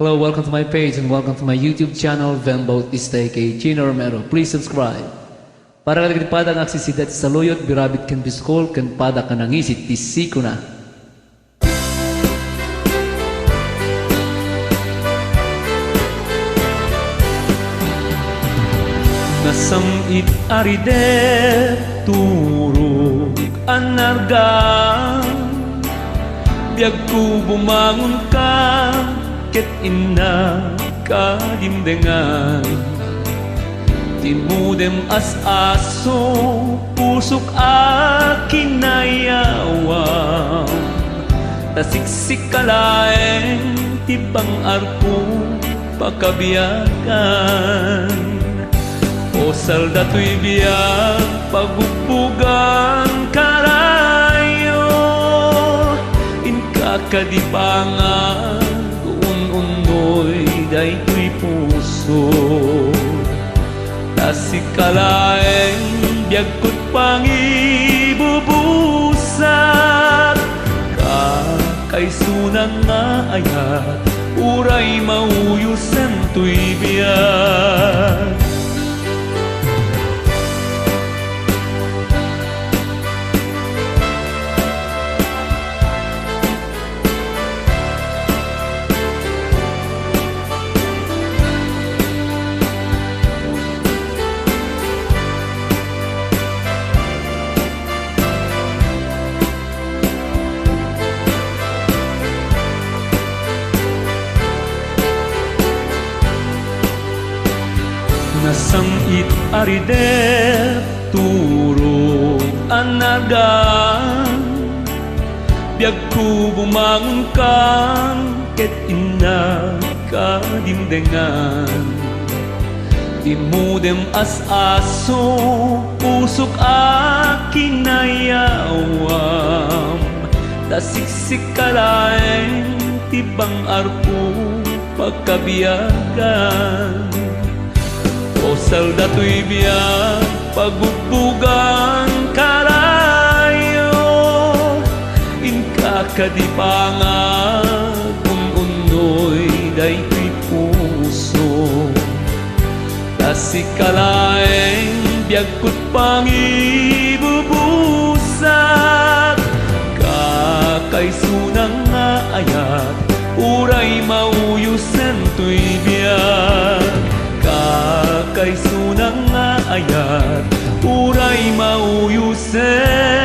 Hello, welcome to my page and welcome to my YouTube channel, Venboat Istay kay Chino Romero. Please subscribe. Para kalagdipada ng aksisidat sa loyot, birabit kan biskol, kan pada ka nangisit, tisiko na. Nasamit aride, turog anarga. Biyag ko bumangon ka, ket ina kadimdengan. Timudem as aso, pusok aking nayawang. Tasiksik kalaeng, tibang arko pakabiyakan. O saldato'y biyag, pagbubugan karayo. Kakadipangan, un-unoy, dayto'y puso. Tasikalaeng, biyagkot pang ibubusak. Kakaisunang nga ayat, uray mauyusan to'y biyag. Nasamit aride, turog anagan. Biyag ko bumangon kang, ket ina kadimdengan. Timudem as aso, pusok aking nayawam. Tasiksik kalaeng, tibang arko pagkabiyagan. O saldato'y biyag, pagbubugan karayo. Inkakadipangan, un-unoy, dayto'y puso. Tasikalaeng, biyagkot pang ibubusak. Kakaisunang nga ayat, uray mauyusan to'y biyag. Kakaisunang nga ayat, uray mauyusen